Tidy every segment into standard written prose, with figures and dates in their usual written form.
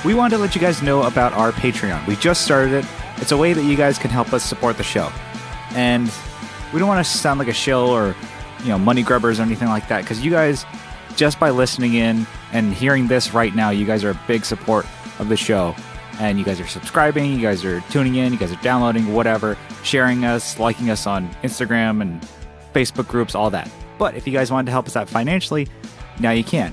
we wanted to let you guys know about our Patreon. We just started it. It's a way that you guys can help us support the show. And we don't want to sound like a shill or, money grubbers or anything like that, because you guys, just by listening in and hearing this right now, you guys are a big support of the show. And you guys are subscribing, you guys are tuning in, you guys are downloading, whatever, sharing us, liking us on Instagram and Facebook groups, all that. But if you guys wanted to help us out financially, now you can.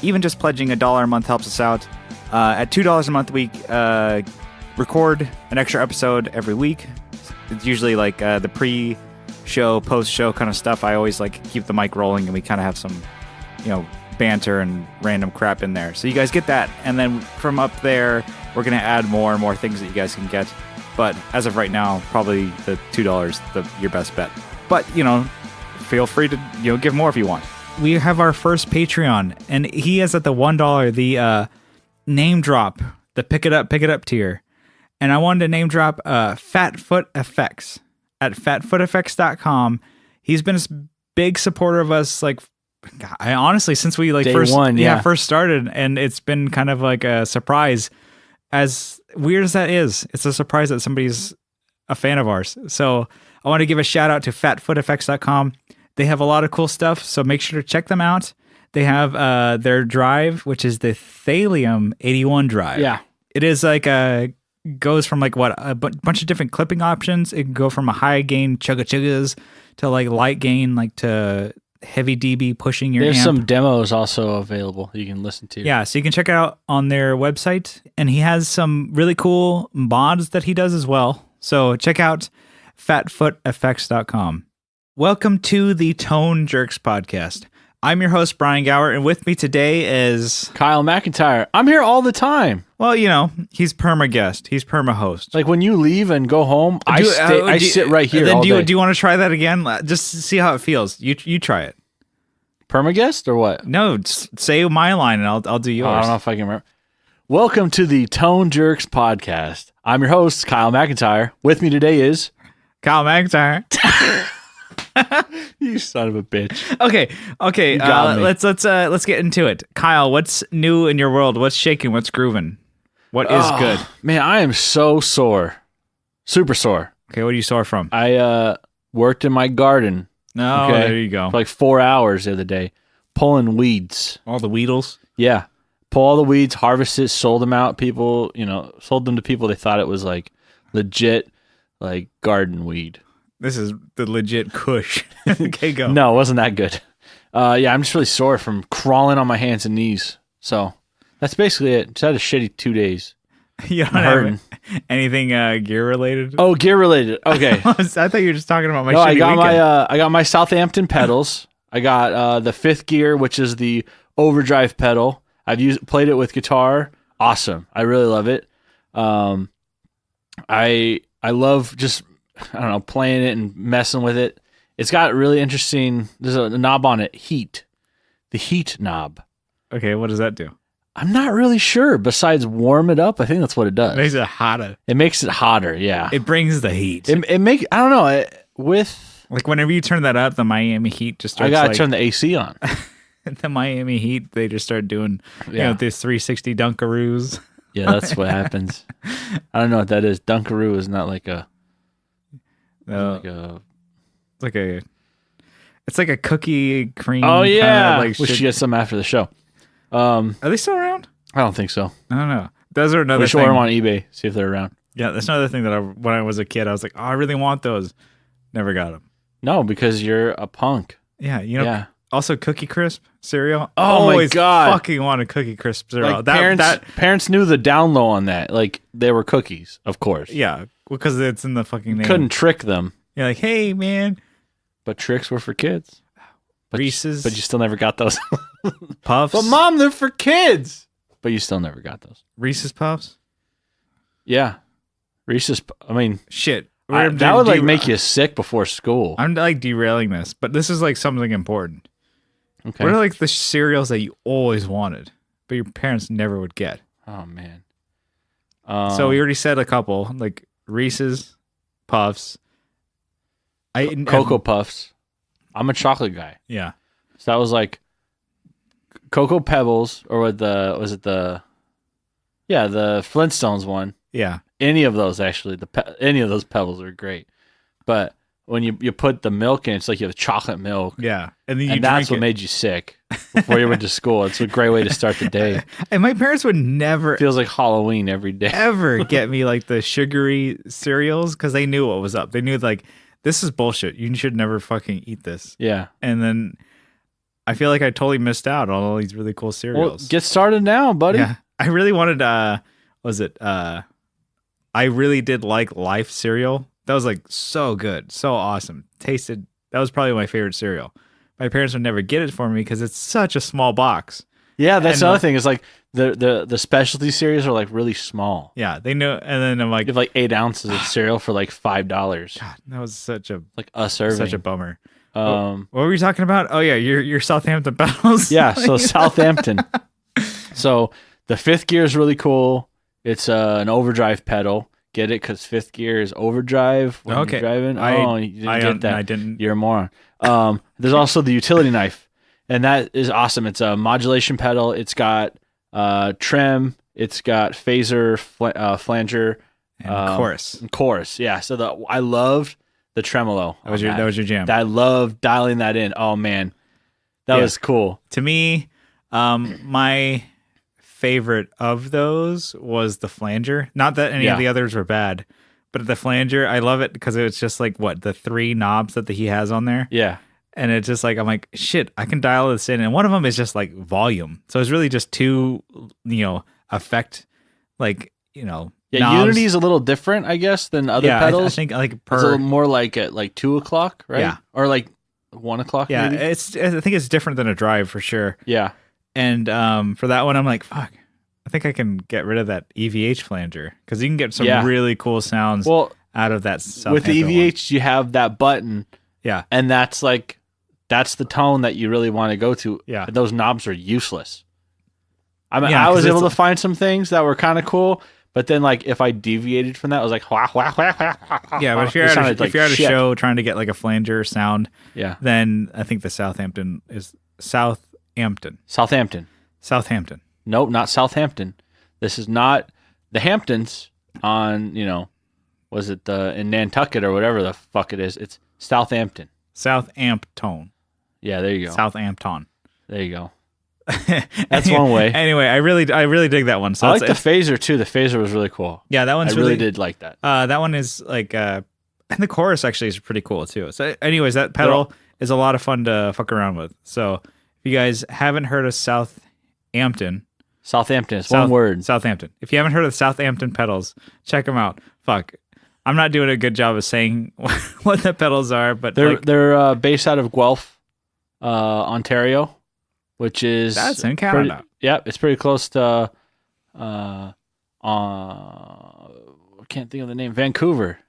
Even just pledging $1 a month helps us out. At $2 a month, we record an extra episode every week. It's usually like the pre-show, post-show kind of stuff. I always keep the mic rolling, and we kind of have some, banter and random crap in there. So you guys get that, and then from up there, we're going to add more and more things that you guys can get. But as of right now, probably the $2 your best bet. But, feel free to give more if you want. We have our first Patreon, and he is at the $1, the name drop, the pick it up tier. And I wanted to name drop Fatfoot Effects at fatfooteffects.com. He's been a big supporter of us, I honestly, since we first started, and it's been kind of like a surprise. As weird as that is, it's a surprise that somebody's a fan of ours. So I want to give a shout out to fatfooteffects.com. They have a lot of cool stuff, so make sure to check them out. They have their drive, which is the Thallium 81 drive. Yeah. It is goes from a bunch of different clipping options. It can go from a high gain chugga-chuggas to light gain, to heavy dB pushing your amp. There's some demos also available you can listen to. Yeah, so you can check it out on their website. And he has some really cool mods that he does as well. So check out fatfooteffects.com. Welcome to the Tone Jerks podcast. I'm your host, Brian Gower, and with me today is... Kyle McIntyre. I'm here all the time. Well, he's perma-guest. He's perma-host. When you leave and go home, I sit right here all day. Do you want to try that again? Just see how it feels. You try it. Perma-guest or what? No, say my line and I'll do yours. I don't know if I can remember. Welcome to the Tone Jerks podcast. I'm your host, Kyle McIntyre. With me today is... Kyle McIntyre. You son of a bitch. Okay. Let's get into it. Kyle, what's new in your world? What's shaking? What's grooving? What is good? Man, I am so sore. Super sore. Okay, what are you sore from? I worked in my garden. Oh, okay, there you go. For 4 hours the other day, pulling weeds. All the weedles? Yeah. Pull all the weeds, harvest it, sold them out. People, sold them to people. They thought it was legit, garden weed. This is the legit kush. Okay, go. No, it wasn't that good. I'm just really sore from crawling on my hands and knees. So that's basically it. Just had a shitty 2 days. You don't have anything gear related? Oh, gear related. Okay. I thought you were just talking about my shitty weekend. I got my Southampton pedals. I got the fifth gear, which is the overdrive pedal. I've played it with guitar. Awesome. I really love it. I love just... I don't know, playing it and messing with it. It's got really interesting, there's a knob on it, heat. The heat knob. Okay, what does that do? I'm not really sure. Besides warm it up, I think that's what it does. It makes it hotter. It makes it hotter, yeah. It brings the heat. It make I don't know, with... whenever you turn that up, the Miami Heat just starts... I gotta turn the AC on. The Miami Heat, they just start doing, this 360 Dunkaroos. Yeah, that's what happens. I don't know what that is. Dunkaroo is not like a... It's like a cookie cream. Oh yeah, kind of we should get some after the show. Are they still around? I don't think so. I don't know. Those are another. We should thing. order them on eBay. See if they're around. Yeah, that's another thing that when I was a kid, I was like, oh, I really want those. Never got them. No, because you're a punk. Yeah, Yeah. Also, Cookie Crisp cereal. Oh always my god! Fucking wanted Cookie Crisp cereal. Parents knew the down low on that. They were cookies, of course. Yeah, because it's in the fucking name. Couldn't trick them. You're like, hey, man. But tricks were for kids. Reese's. But you still never got those. Puffs. But Mom, they're for kids. But you still never got those. Reese's Puffs? Yeah. Reese's, shit. That would make you sick before school. I'm derailing this, but this is something important. Okay. What are the cereals that you always wanted, but your parents never would get? Oh, man. So we already said a couple, Reese's Puffs. Cocoa Puffs. I'm a chocolate guy. Yeah. So that was Cocoa Pebbles, or was it the Yeah, the Flintstones one. Yeah. Any of those actually, any of those pebbles are great. But when you put the milk in, it's like you have chocolate milk. Yeah. And then And that's what made you sick before you went to school. It's a great way to start the day. And my parents would never Feels like Halloween every day. ever get me like the sugary cereals because they knew what was up. They knew like this is bullshit. You should never fucking eat this. Yeah. And then I feel like I totally missed out on all these really cool Well, cereals. get started now, buddy. Yeah. I really wanted I really did like Life cereal. That was like so good, so awesome. Tasted. That was probably my favorite cereal. My parents would never get it for me because it's such a small box. Yeah, that's And, another thing. Is like the specialty cereals are like really small. Yeah, they know. And then I'm like, You have like 8 ounces of cereal for like $5. God, that was such a Serving. such a bummer. Um, What were you talking about? Oh yeah, your Southampton pedals. yeah. So Southampton. So the 5th gear is really cool. It's an overdrive pedal. Get it? Because 5th gear is overdrive when Okay. you're driving. You didn't get that. I didn't. You're a moron. There's also the utility knife, and that is awesome. It's a modulation pedal. It's got trem. It's got phaser, flanger, And chorus. and chorus. Yeah. So I loved the tremolo. That was your jam. I loved dialing that in. Oh man, that Yeah. was cool. To me, my favorite of those was the flanger. Not that any of the others were bad, but the flanger, I love it because it's just like the 3 knobs that he has on there. Yeah. And it's just like, I'm like, shit, I can dial this in. And one of them is just like volume. So it's really just 2, effect, like, Yeah, knobs. Unity is a little different, I guess, than other pedals. I think like It's a little more like at 2 o'clock, right? Yeah. Or like 1 o'clock. yeah, maybe? I think it's different than a drive for sure. Yeah. And for that one, I'm like, fuck, I think I can get rid of that EVH flanger because you can get some really cool sounds out of that. With the Southampton EVH, you have that button, yeah, and that's the tone that you really want to go to. Yeah. Those knobs are useless. I mean, Yeah, I 'cause was it's able to like- find some things that were kind of cool, but then like if I deviated from that, I was like, wah, wah, wah, wah, wah, yeah. But if you're it at sounded if you're at a shit. show trying to get like a flanger sound, Yeah. then I think the Southampton is Southampton. Southampton. Nope, not Southampton. This is not the Hamptons on, was it in Nantucket or whatever the fuck it is. It's Southampton. Southampton. Yeah, there you go. Southampton. There you go. That's one way. Anyway, I really dig that one. So I like it's- the phaser too. The phaser was really cool. yeah, that I one's really did like that. That one is like, and the chorus actually is pretty cool too. So, anyways, that pedal is a lot of fun to fuck around with. So, if you guys haven't heard of Southampton, Southampton. It's one word. Southampton. If you haven't heard of Southampton pedals, check them out. Fuck, I'm not doing a good job of saying what the pedals are, but They're based out of Guelph, Ontario, which is that's in Canada. It's pretty close to. I can't think of the name. Vancouver,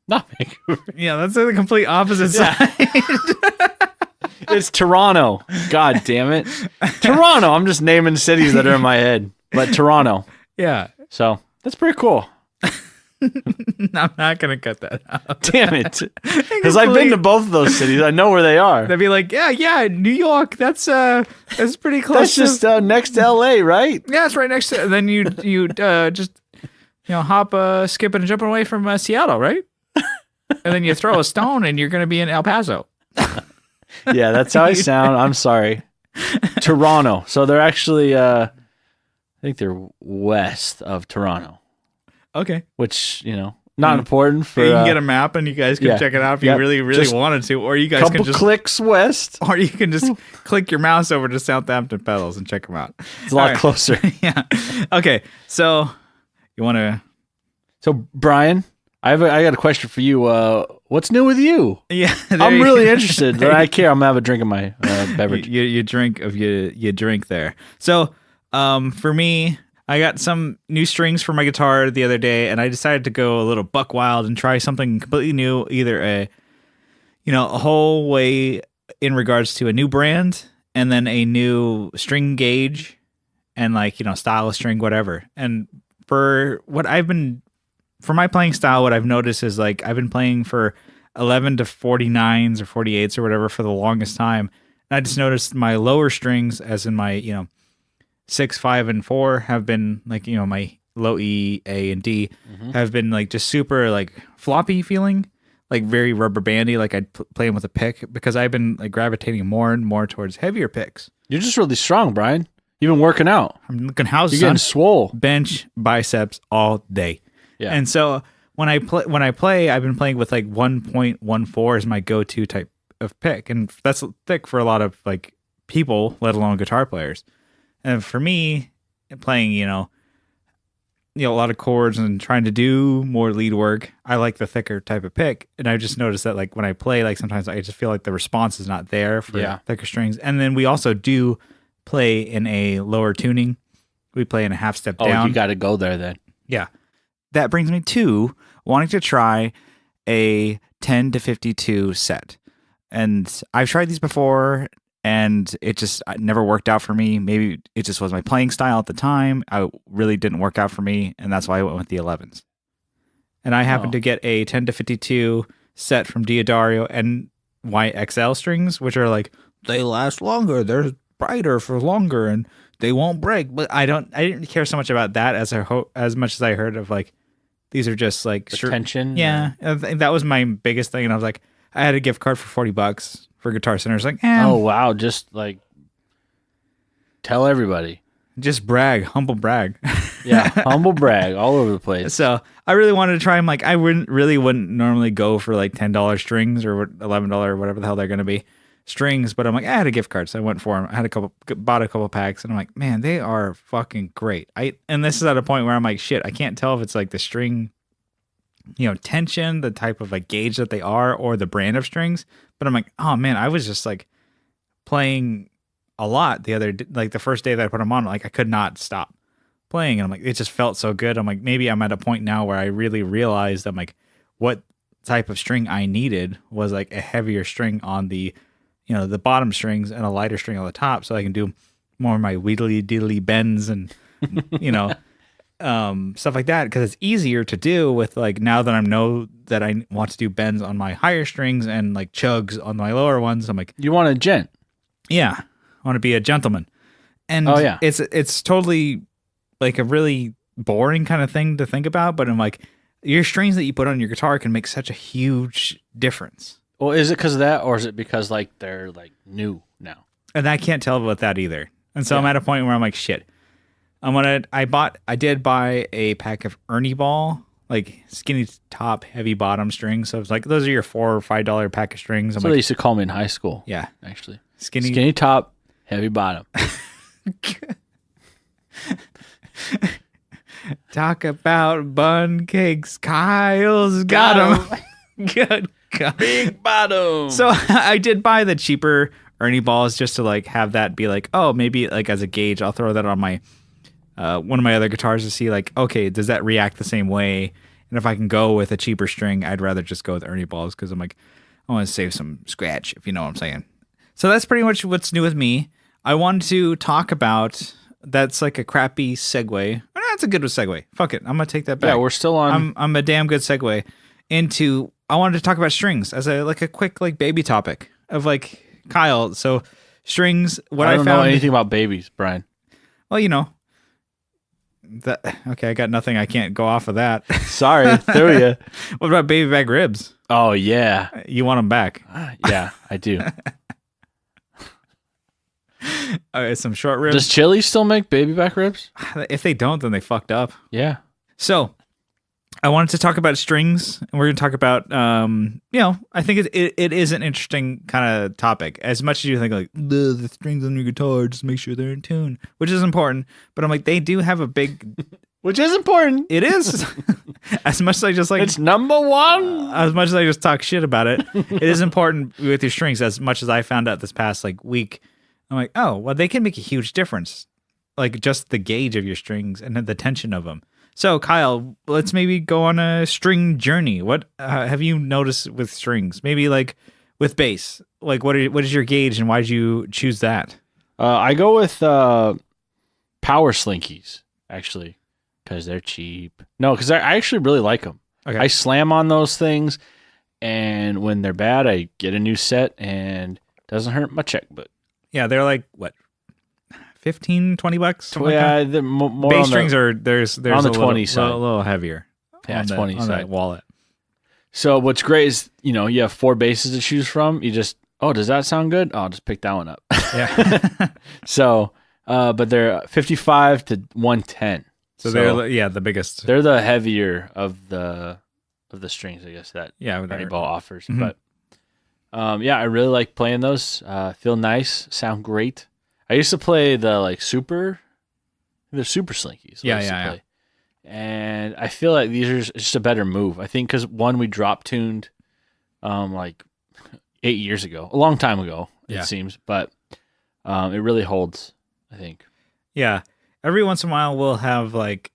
not Vancouver. Yeah, that's the complete opposite side. It's Toronto. God damn it, Toronto. I'm just naming cities that are in my head, but Toronto. Yeah, So that's pretty cool. I'm not gonna cut that out. Damn it, because I've been to both of those cities. I know where they are. They'd be like, yeah, New York. That's pretty close. That's just next to LA, right? Yeah, it's right next to. And then you just hop, skipping and jumping away from Seattle, right? And then you throw a stone, and you're gonna be in El Paso. Yeah, that's how I sound. I'm sorry. Toronto. So they're actually, I think they're west of Toronto, Okay, which not important for. you can get a map, and you guys can check it out if you Yep. really Just wanted to, or you guys couple can just, clicks west. or you can just click your mouse over to Southampton pedals and check them out. It's a lot All right. closer. Yeah. Okay, so you want to? So Brian, I got a question for you. What's new with you? Yeah, I'm really interested. I care. I'm gonna have a drink of my beverage. You drink there. So, for me, I got some new strings for my guitar the other day, and I decided to go a little buck wild and try something completely new. Either a whole way in regards to a new brand, and then a new string gauge, and style of string, whatever. And for my playing style, what I've noticed is I've been playing for 11 to 49s or 48s or whatever for the longest time. And I just noticed my lower strings, as in my 6, 5, and 4, have been my low E, A, and D have been like just super like floppy feeling, like very rubber bandy. Like I'd play them with a pick because I've been like gravitating more and more towards heavier picks. You're just really strong, Brian. You've been working out. I'm looking how's You're getting swole. Bench, biceps all day. Yeah. And so when I play, I've been playing with like 1.14 is my go-to type of pick, and that's thick for a lot of like people, let alone guitar players. And for me, playing a lot of chords and trying to do more lead work, I like the thicker type of pick. And I just noticed that like when I play, like sometimes I just feel like the response is not there for thicker strings. And then we also do play in a lower tuning. We play in a half step down. Oh, you got to go there then. Yeah. That brings me to wanting to try a 10 to 52 set. And I've tried these before, and it never worked out for me. Maybe it just was my playing style at the time. I really didn't work out for me, and that's why I went with the 11s. And I happened to get a 10 to 52 set from Diodario and YXL strings, which are like, they last longer, they're brighter for longer, and they won't break. But I didn't care so much about that as much as I heard of like, these are just like tension. Yeah, I think that was my biggest thing, and I was like, I had a gift card for $40 for Guitar Center. It's like, oh wow, just like tell everybody, just brag, humble brag. Yeah, humble brag all over the place. So I really wanted to try them. Like I wouldn't normally go for like $10 strings or $11 or whatever the hell they're going to be strings, but I'm like, I had a gift card, so I went for them. I had bought a couple packs, and I'm like, man, they are fucking great. And this is at a point where I'm like, shit, I can't tell if it's like the string, tension, the type of like gauge that they are, or the brand of strings. But I'm like, oh man, I was just like playing a lot the first day that I put them on, like I could not stop playing. And I'm like, it just felt so good. I'm like, maybe I'm at a point now where I really realized I'm like, what type of string I needed was like a heavier string on the, the bottom strings and a lighter string on the top, so I can do more of my wheedly diddly bends and, stuff like that, because it's easier to do with like, now that I know that I want to do bends on my higher strings and like chugs on my lower ones, I'm like, you want a gent. Yeah, I want to be a gentleman. And it's totally like a really boring kind of thing to think about, but I'm like, your strings that you put on your guitar can make such a huge difference. Well, is it because of that, or is it because like they're like new now? And I can't tell about that either. And so I'm at a point where I'm like, shit. I did buy a pack of Ernie Ball, like skinny top, heavy bottom strings. So it's like, those are your $4 or $5 pack of strings. That's what they used to call me in high school. Yeah. Actually. Skinny top, heavy bottom. Talk about bun cakes. Kyle's got them. Good God. Big bottom. So I did buy the cheaper Ernie Balls just to like have that be like, oh, maybe like as a gauge, I'll throw that on my one of my other guitars to see like, okay, does that react the same way? And if I can go with a cheaper string, I'd rather just go with Ernie Balls, because I'm like, I want to save some scratch, if you know what I'm saying. So that's pretty much what's new with me. I wanted to talk about, that's like a crappy segue. That's a good segue. Fuck it, I'm gonna take that back. Yeah, we're still on. I'm a damn good segue into. I wanted to talk about strings as a quick like baby topic of like Kyle. So strings. I don't know anything about babies, Brian. Well, okay, I got nothing. I can't go off of that. Sorry, threw you. What about baby back ribs? Oh yeah, you want them back? Yeah, I do. Some short ribs. Does Chili still make baby back ribs? If they don't, then they fucked up. Yeah. So I wanted to talk about strings, and we're going to talk about, I think it is an interesting kind of topic. As much as you think like the strings on your guitar, just make sure they're in tune, which is important. But I'm like, they do have a big, which is important. It is. As much as I just like, it's number one. As much as I just talk shit about it, it is important with your strings. As much as I found out this past like week, I'm like, oh, well, they can make a huge difference. Like just the gauge of your strings and the tension of them. So, Kyle, let's maybe go on a string journey. What have you noticed with strings? Maybe like with bass. Like, what is your gauge, and why did you choose that? I go with power slinkies, actually, because they're cheap. No, because I actually really like them. Okay. I slam on those things, and when they're bad, I get a new set, and it doesn't hurt my checkbook. Yeah, they're like, what, 15, $20. Something Yeah, like that. more Bass on strings are there's on the a 20 side. a little heavier. Yeah, on 20 on side. that wallet. So what's great is, you have 4 basses to choose from. You just, does that sound good? Oh, I'll just pick that one up. Yeah. So, but they're 55 to 110. So they're the biggest. They're the heavier of the strings, I guess, that Ernie Ball offers. Mm-hmm. But I really like playing those. Feel nice, sound great. I used to play the super slinkies. Yeah. And I feel like these are just a better move. I think because one, we drop tuned 8 years ago, a long time ago, it seems, but it really holds, I think. Yeah. Every once in a while, we'll have like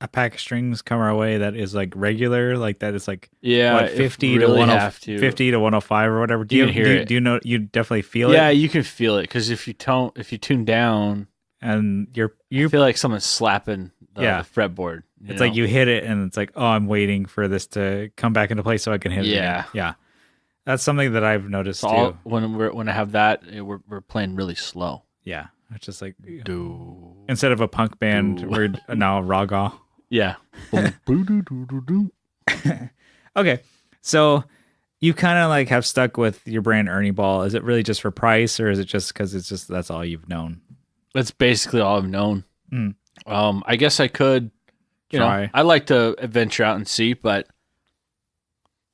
a pack of strings come our way that is like regular, like that is like 50 really to 50 to 105 or whatever. Do you hear it? Do you know? You definitely feel it. Yeah, you can feel it because if you tune down, and you feel like someone's slapping the fretboard. It's like you hit it, and it's like, oh, I'm waiting for this to come back into place so I can hit it. Again. Yeah. That's something that I've noticed too. When I have that, we're playing really slow. Yeah, it's just like instead of a punk band, we're now raga. Yeah. Okay, so you kind of like have stuck with your brand Ernie Ball. Is it really just for price, or is it just because that's all you've known? That's basically all I've known. Mm. I guess I could. I like to venture out and see, but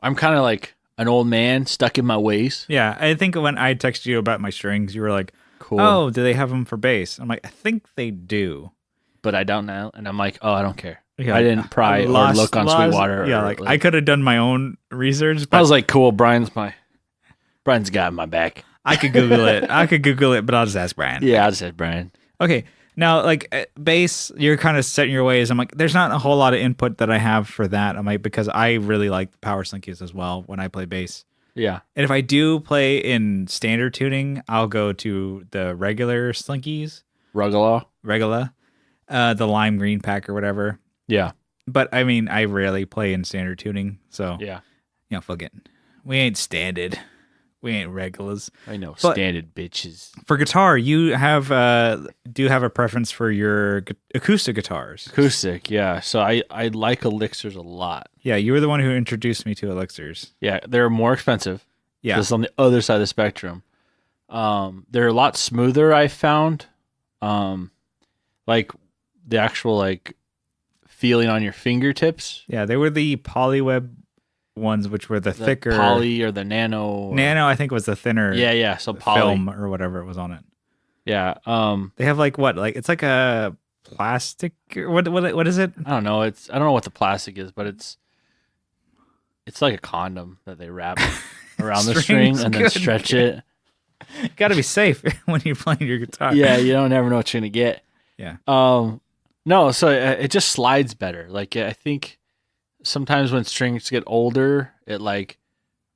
I'm kind of like an old man stuck in my ways. Yeah, I think when I texted you about my strings, you were like, "Cool. Oh, do they have them for bass?" I'm like, I think they do, but I don't know. And I'm like, oh, I don't care. Yeah, I didn't pry or look on Sweetwater. Yeah, I could have done my own research. But I was like, cool. Brian's got my back. I could Google it. But I'll just ask Brian. Yeah, I'll just ask Brian. Okay. Now, bass, you're kind of set in your ways. I'm like, there's not a whole lot of input that I have for that. I'm like, because I really like the power slinkies as well when I play bass. Yeah. And if I do play in standard tuning, I'll go to the regular slinkies. Regula. The lime green pack or whatever. Yeah. But I mean, I rarely play in standard tuning. So, yeah. Fuck it. We ain't standard. We ain't regulars. I know, standard bitches. For guitar, you have do have a preference for your acoustic guitars. Acoustic, yeah. So I like elixirs a lot. Yeah, you were the one who introduced me to elixirs. Yeah, they're more expensive. Yeah, so it's on the other side of the spectrum. They're a lot smoother, I found. Like the actual feeling on your fingertips. Yeah, they were the Polyweb ones, which were the thicker poly or the nano. Nano, I think, was the thinner. Yeah. So poly film or whatever it was on it. Yeah. They have it's like a plastic. What is it? I don't know. I don't know what the plastic is, but it's like a condom that they wrap around the string and then stretch it. Got to be safe when you're playing your guitar. Yeah, you don't never know what you're gonna get. Yeah. No, so it just slides better. I think. Sometimes when strings get older, it like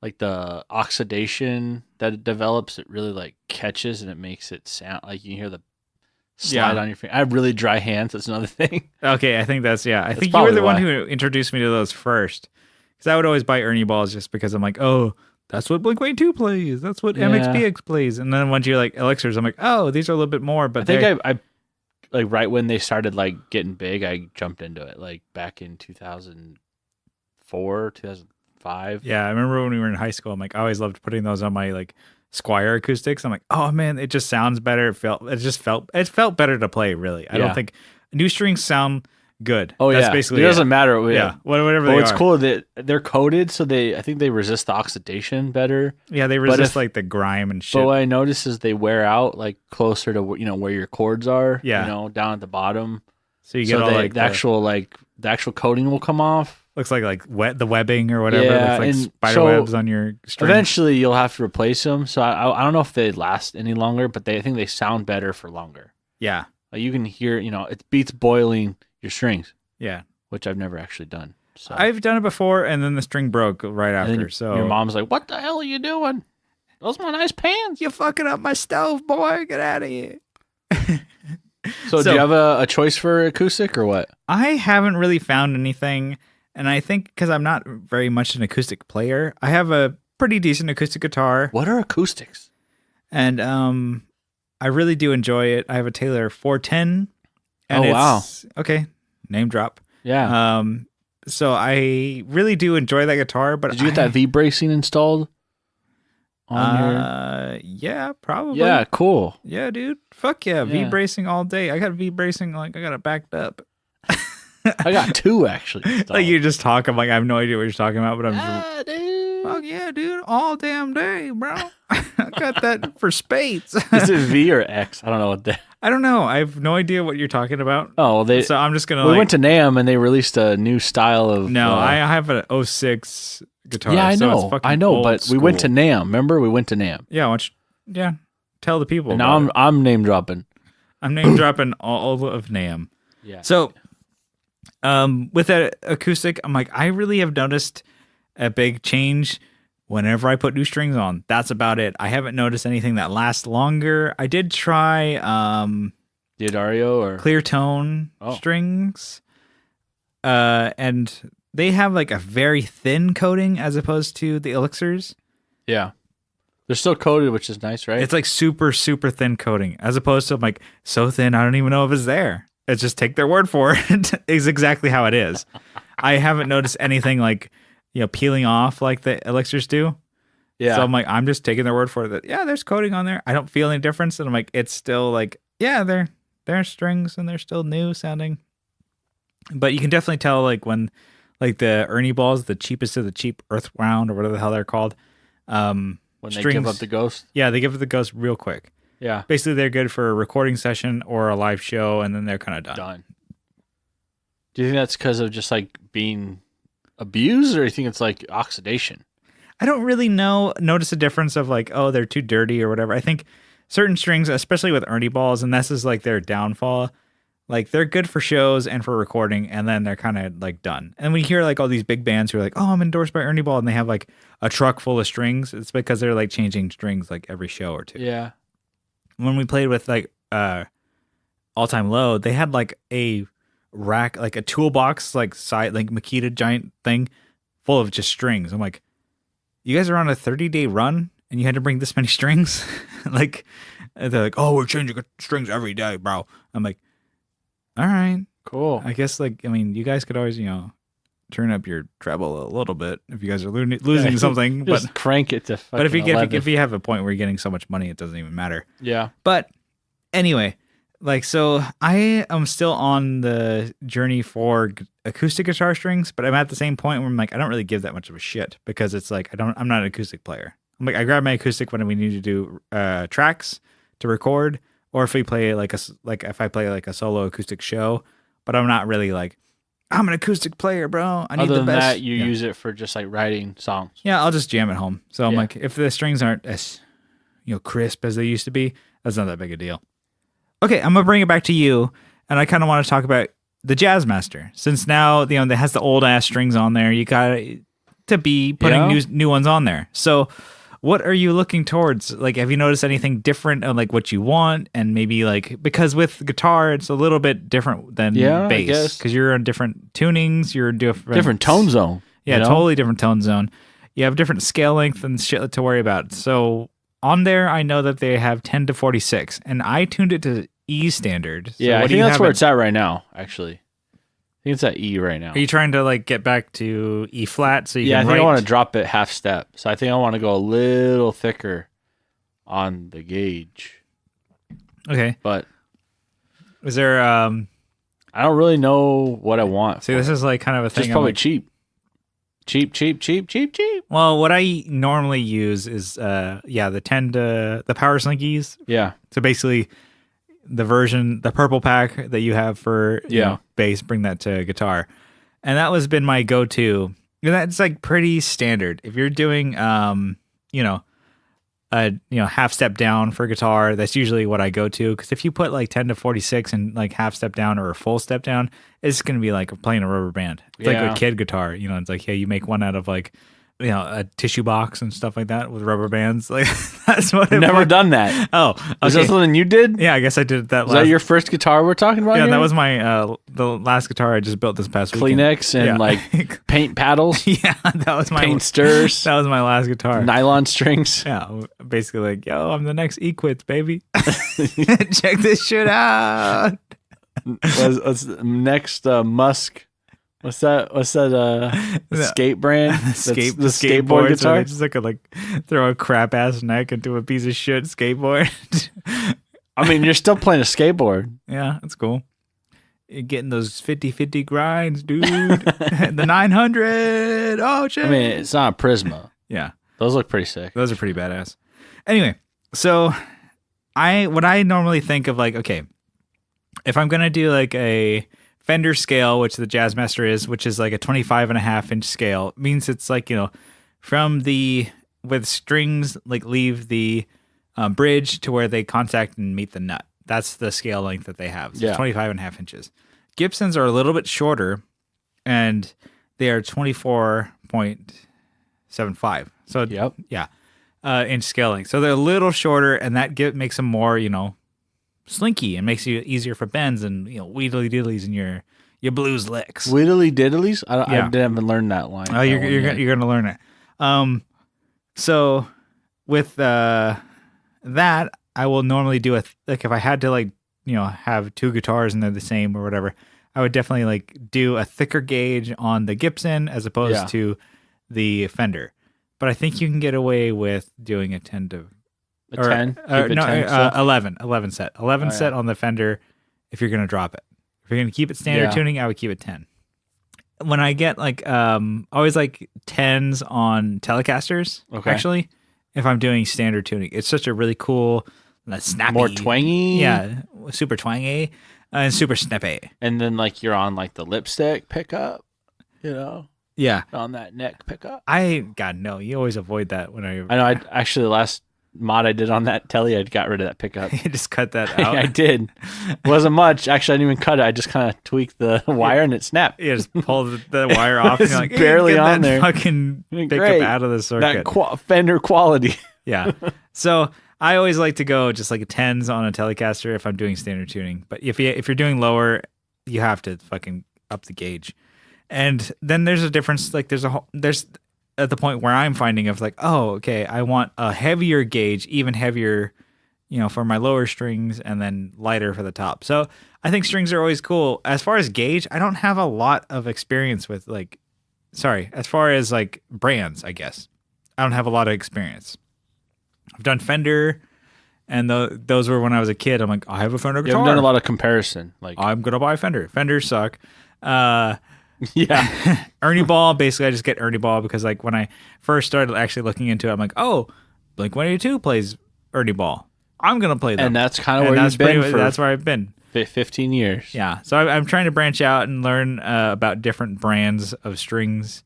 the oxidation that it develops, it really catches and it makes it sound like you can hear the slide on your finger. I have really dry hands. That's another thing. Okay, I think that's I think you were the one who introduced me to those first, because I would always buy Ernie Balls just because I'm like, oh, that's what Blink-182 plays. That's what MXPX plays. And then once you elixirs, I'm like, oh, these are a little bit more. But I think I right when they started getting big, I jumped into it back in 2004, 2005. Yeah, I remember when we were in high school. I'm like, I always loved putting those on my Squire acoustics. I'm like, oh man, it just sounds better. It felt better to play. Really, I don't think new strings sound good. Oh, that's basically it doesn't matter. Whatever they are. It's cool that they're coated, so I think they resist the oxidation better. Yeah, they resist the grime and shit. But what I notice is they wear out closer to where your chords are. Yeah, down at the bottom. So you get all the actual coating will come off. Looks like the webbing or whatever. Yeah, looks like spider webs on your string. Eventually, you'll have to replace them. So I don't know if they last any longer, but I think they sound better for longer. Yeah, you can hear. It beats boiling your strings. Yeah, which I've never actually done. So I've done it before, and then the string broke right after. So your mom's like, "What the hell are you doing? Those are my nice pants. You're fucking up my stove, boy. Get out of here." So do you have a choice for acoustic or what? I haven't really found anything. And I think because I'm not very much an acoustic player, I have a pretty decent acoustic guitar. What are acoustics? And I really do enjoy it. I have a Taylor 410. And wow. Okay, name drop. Yeah. So I really do enjoy that guitar, but did you get that V bracing installed on your? Yeah, probably. Yeah, cool. Yeah, dude. Fuck yeah, V bracing all day. I got V bracing, like I got it backed up. I got 2 actually. Installed. Like you just talk, I'm like, I have no idea what you're talking about, but I'm dude. fuck yeah, dude, all damn day, bro. I got that for spades. Is it V or X? I don't know what that. I don't know. I have no idea what you're talking about. Oh, well, so I'm just gonna. We went to NAMM and they released a new style of. No, I have an 06 guitar. Yeah, I so know. it's fucking I know, old but school. we went to NAMM. Remember, we went to NAMM. Yeah. Tell the people. And now I'm name dropping. I'm name dropping all of NAMM. Yeah. So, with that acoustic, I'm like, I really have noticed a big change whenever I put new strings on. That's about it. I haven't noticed anything that lasts longer. I did try Diodario or clear tone strings, and they have like a very thin coating as opposed to the elixirs. Yeah. They're still coated, which is nice, right? It's like super, super thin coating, as opposed to like so thin, I don't even know if it's there. It's just take their word for it. Is exactly how it is. I haven't noticed anything like, peeling off like the elixirs do. Yeah. So I'm like, I'm just taking their word for it that, there's coating on there. I don't feel any difference. And I'm like, it's still like, they're strings and they're still new sounding. But you can definitely tell like when like the Ernie balls, the cheapest of the cheap earth round or whatever the hell they're called. When strings, they give up the ghost? Yeah, they give up the ghost real quick. Yeah. Basically, they're good for a recording session or a live show, and then they're kind of done. Do you think that's because of just like being abused, or do you think it's like oxidation? I don't really notice a difference of like, oh, they're too dirty or whatever. I think certain strings, especially with Ernie balls, and this is like their downfall, like they're good for shows and for recording, and then they're kind of like done. And when you hear like all these big bands who are like, oh, I'm endorsed by Ernie Ball, and they have like a truck full of strings, it's because they're like changing strings like every show or two. Yeah. When we played with like All Time Low, they had like a rack, like a toolbox, like side, like Makita giant thing full of just strings. I'm like, you guys are on a 30-day run and you had to bring this many strings? Like, they're like, oh, we're changing strings every day, bro. I'm like, all right, cool. I guess like, I mean, you guys could always, turn up your treble a little bit if you guys are losing something, just but crank it to. But if you have a point where you're getting so much money, it doesn't even matter. Yeah. But anyway, like, so I am still on the journey for acoustic guitar strings, but I'm at the same point where I'm like, I don't really give that much of a shit because it's like I'm not an acoustic player. I'm like, I grab my acoustic when we need to do tracks to record, or if we play if I play like a solo acoustic show, but I'm not really like, I'm an acoustic player, bro. I need Other the than best. that, you use it for just like writing songs. Yeah, I'll just jam at home. So I'm like, if the strings aren't as crisp as they used to be, that's not that big a deal. Okay, I'm gonna bring it back to you, and I kind of want to talk about the Jazzmaster, since now that has the old ass strings on there. You got to be putting new ones on there. So, what are you looking towards? Like, have you noticed anything different on like what you want, and maybe like because with guitar it's a little bit different than bass because you're on different tunings, you're different tone zone. Yeah, totally different tone zone. You have different scale length and shit to worry about. So on there, I know that they have 10 to 46, and I tuned it to E standard. So yeah, I think that's where it's at right now. Actually, I think it's at E right now. Are you trying to like get back to E flat so you can I think I want to drop it half step. So I think I want to go a little thicker on the gauge. Okay, but is there? I don't really know what I want. See, this is like kind of a thing. Just probably cheap. Cheap. Well, what I normally use is the 10 to the power slinkies. Yeah. So basically the purple pack that you have for bass, bring that to guitar. And that has been my go-to. And that's like pretty standard. If you're doing half step down for guitar, that's usually what I go to, because if you put like 10 to 46 and like half step down or a full step down, it's going to be like playing a rubber band. It's like a kid guitar, it's like, hey, you make one out of like a tissue box and stuff like that with rubber bands. Like that's what. Never done that. Oh, okay. Is that something you did? Yeah, I guess I did that. Was that your first guitar we're talking about? Yeah, here? that was my the last guitar I just built this past Kleenex weekend. and like paint paddles. Yeah, that was my paint stirrers. That was my last guitar. Nylon strings. Yeah, basically like, yo, I'm the next Equits, baby. Check this shit out. What's next? Musk. What's that? The skate brand? The skateboard guitar. So they just like throw a crap ass neck into a piece of shit skateboard. I mean, you're still playing a skateboard. Yeah, that's cool. You're getting those 50-50 grinds, dude. The 900. Oh shit. I mean, it's not a Prisma. Yeah, those look pretty sick. Those are pretty badass. Anyway, so what I normally think of, like, okay, if I'm gonna do like a Fender scale, which the Jazzmaster is, which is like a 25.5-inch scale, it means it's like, from with strings, like leave the bridge to where they contact and meet the nut. That's the scale length that they have. So 25.5 inches. Gibsons are a little bit shorter, and they are 24.75. So inch scale length. So they're a little shorter, and that makes them more, slinky, and makes you easier for bends and wheedly diddlies and your blues licks. Wheedly diddlies? I didn't learn that line. Oh, you're gonna learn it. So with that, I will normally do if I had to have two guitars and they're the same or whatever, I would definitely like do a thicker gauge on the Gibson as opposed to the Fender. But I think you can get away with doing a 10 to 10? 11 set. 11 set on the Fender if you're going to drop it. If you're going to keep it standard tuning, I would keep it 10. When I get always like 10s on Telecasters, actually, if I'm doing standard tuning. It's such a really cool, snappy. More twangy? Yeah, super twangy and super snappy. And then you're on the lipstick pickup, Yeah. On that neck pickup. God, no, you always avoid that when I know, the last mod I did on that telly, I got rid of that pickup. You just cut that out? I did. It wasn't much. Actually, I didn't even cut it. I just kind of tweaked the wire and it snapped. You just pull the wire off. It's and barely on there. Fucking pickup out of the circuit. That Fender quality. Yeah. So I always like to go just like 10s on a Telecaster if I'm doing standard tuning. But if you're doing lower, you have to fucking up the gauge. And then there's a difference. Like there's at the point where I'm finding of oh, okay, I want a heavier gauge, even heavier, for my lower strings, and then lighter for the top. So I think strings are always cool. As far as gauge, I don't have a lot of experience with as far as brands, I guess. I don't have a lot of experience. I've done Fender, and those were when I was a kid. I'm like, I have a Fender guitar. You've done a lot of comparison. I'm going to buy Fender. Fenders suck. Yeah. Ernie Ball, basically I just get Ernie Ball because when I first started actually looking into it, I'm like, oh, Blink-182 plays Ernie Ball. I'm going to play them. And that's kind of where you've been that's where I've been. 15 years. Yeah. So I'm trying to branch out and learn about different brands of strings.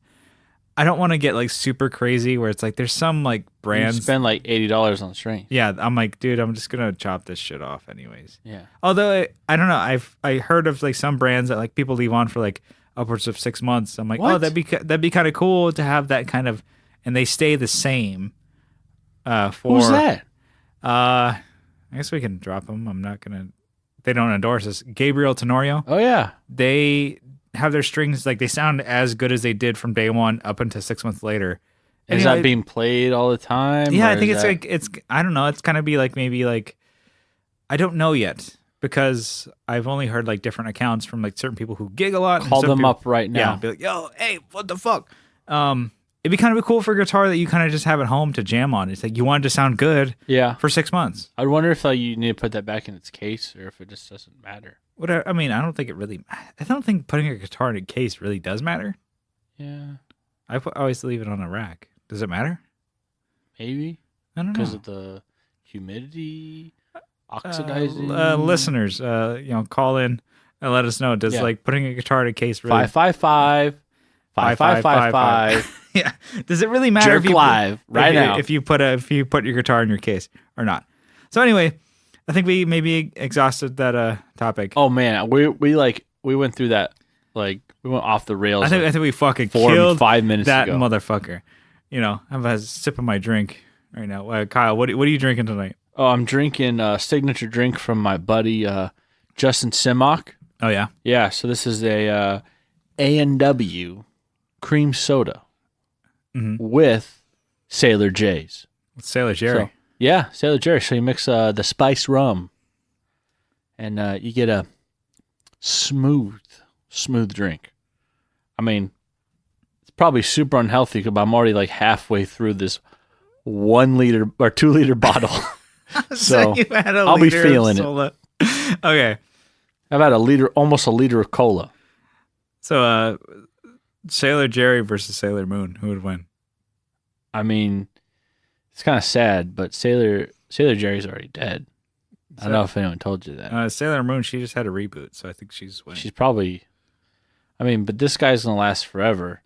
I don't want to get super crazy where it's there's some brands. You spend $80 on strings. Yeah. I'm like, dude, I'm just going to chop this shit off anyways. Yeah. Although I don't know. I heard of some brands that people leave on for upwards of 6 months. I'm like, what? Oh, that'd be kind of cool to have that kind of, and they stay the same. Who's that? I guess we can drop them. I'm not gonna. They don't endorse us. Gabriel Tenorio. Oh yeah. They have their strings they sound as good as they did from day one up until 6 months later. Is that being played all the time? Yeah, I think it's I don't know. It's kind of be maybe I don't know yet. Because I've only heard different accounts from certain people who gig a lot. Call them up right now. Yeah, be like, yo, hey, what the fuck? It'd be kind of cool for a guitar that you kind of just have at home to jam on. It's you want it to sound good. Yeah. For 6 months. I wonder if you need to put that back in its case or if it just doesn't matter. I mean, I don't think it really. I don't think putting a guitar in a case really does matter. Yeah. I always leave it on a rack. Does it matter? Maybe. I don't know. Because of the humidity. Oxidizing. Listeners, call in and let us know. Does putting a guitar in a case really 555. Yeah. Does it really matter Jerk live right now if you put your guitar in your case or not? So anyway, I think we maybe exhausted that topic. Oh man, we went through that we went off the rails. I think we fucking 4 killed 5 minutes that ago. motherfucker. have a sip of my drink right now. Kyle, what are you drinking tonight? Oh, I'm drinking a signature drink from my buddy Justin Simmock. Oh yeah, yeah. So this is a A&W cream soda with Sailor J's. Sailor Jerry. So, yeah, Sailor Jerry. So you mix the spice rum, and you get a smooth drink. I mean, it's probably super unhealthy because I'm already like halfway through this 1 liter or 2 liter bottle. So I'll be feeling it. Okay. I've had almost a liter of cola. So, Sailor Jerry versus Sailor Moon, who would win? I mean, it's kind of sad, but Sailor Jerry's already dead. I don't know if anyone told you that. Sailor Moon, she just had a reboot, so I think she's winning. She's probably... I mean, but this guy's going to last forever,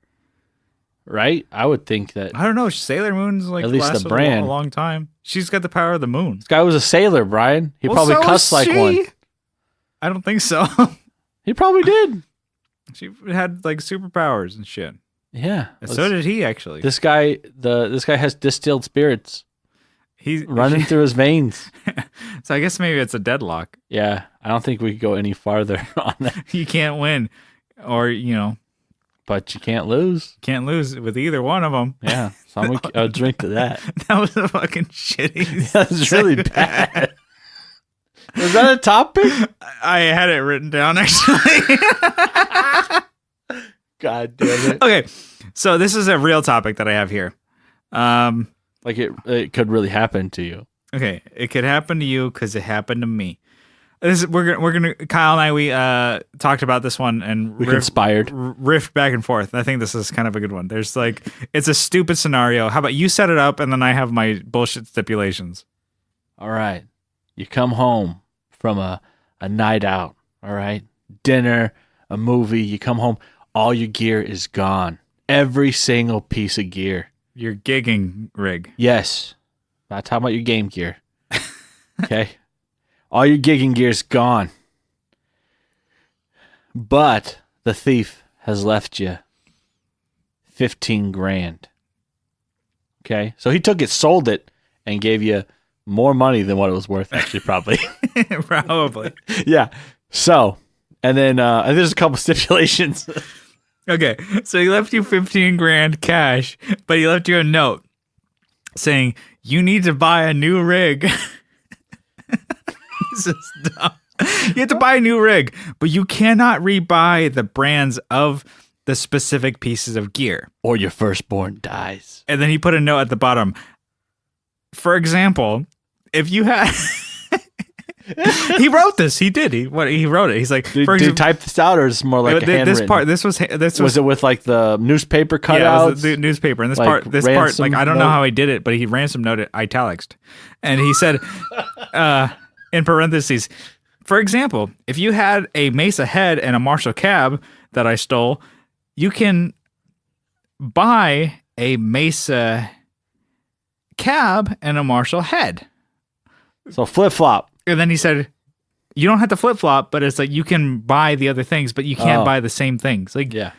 right? I would think that... I don't know. Sailor Moon's like at least lasted the brand. a long time. She's got the power of the moon. This guy was a sailor, Brian. He probably cussed like one. I don't think so. He probably did. She had like superpowers and shit. Yeah. And so did he, actually. This guy has distilled spirits. He's running through his veins. So I guess maybe it's a deadlock. Yeah. I don't think we could go any farther on that. You can't win. Or, but you can't lose. Can't lose with either one of them. Yeah. So I'll drink to that. That was a fucking shitty. That was really bad. Was that a topic? I had it written down, actually. God damn it. Okay. So this is a real topic that I have here. Like it could really happen to you. Okay. It could happen to you because it happened to me. We're gonna Kyle and I we talked about this one and we conspired, riffed back and forth. I think this is kind of a good one. There's it's a stupid scenario. How about you set it up and then I have my bullshit stipulations. All right, you come home from a night out. All right, dinner, a movie. You come home, all your gear is gone. Every single piece of gear. Your gigging rig. Yes, not talking about your game gear. Okay. All your gigging gear's gone. But the thief has left you 15 grand. Okay? So he took it, sold it, and gave you more money than what it was worth, actually, probably. Probably. Yeah. So, and then there's a couple stipulations. Okay. So he left you 15 grand cash, but he left you a note saying, you need to buy a new rig. This is dumb. You have to buy a new rig, but you cannot rebuy the brands of the specific pieces of gear. Or your firstborn dies. And then he put a note at the bottom. For example, if you had... He wrote this. He did. He wrote it. He's like... Did he type this out or is it more like a handwritten? This was it with like the newspaper cutouts? Yeah, it was the newspaper. And this like part, like I don't know how he did it, but he ransom noted italics. And he said... in parentheses, for example, if you had a Mesa head and a Marshall cab that I stole, you can buy a Mesa cab and a Marshall head. So flip-flop. And then he said, you don't have to flip-flop, but it's like you can buy the other things, but you can't buy the same things. Like, yeah.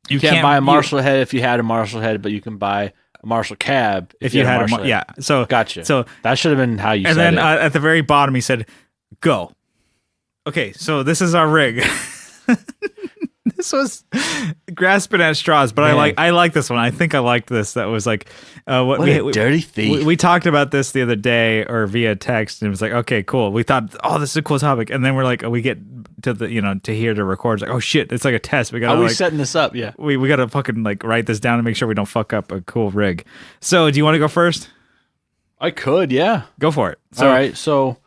You can't buy a Marshall head if you had a Marshall head, but you can buy a Marshall cab if you had a Marshall. Yeah. So gotcha. So that should have been how you said it. And then at the very bottom he said, "Go." Okay, so this is our rig. This was grasping at straws, but man. I like this one. I think I liked this. That was like what a dirty thief. We talked about this the other day or via text, and it was like, okay, cool. We thought, oh, this is a cool topic, and then we're like, we get to the to here to record. It's like, oh shit, it's like a test. We got. Are we setting this up? Yeah. We got to fucking like write this down and make sure we don't fuck up a cool rig. So, do you want to go first? I could, yeah. Go for it. So, all right, so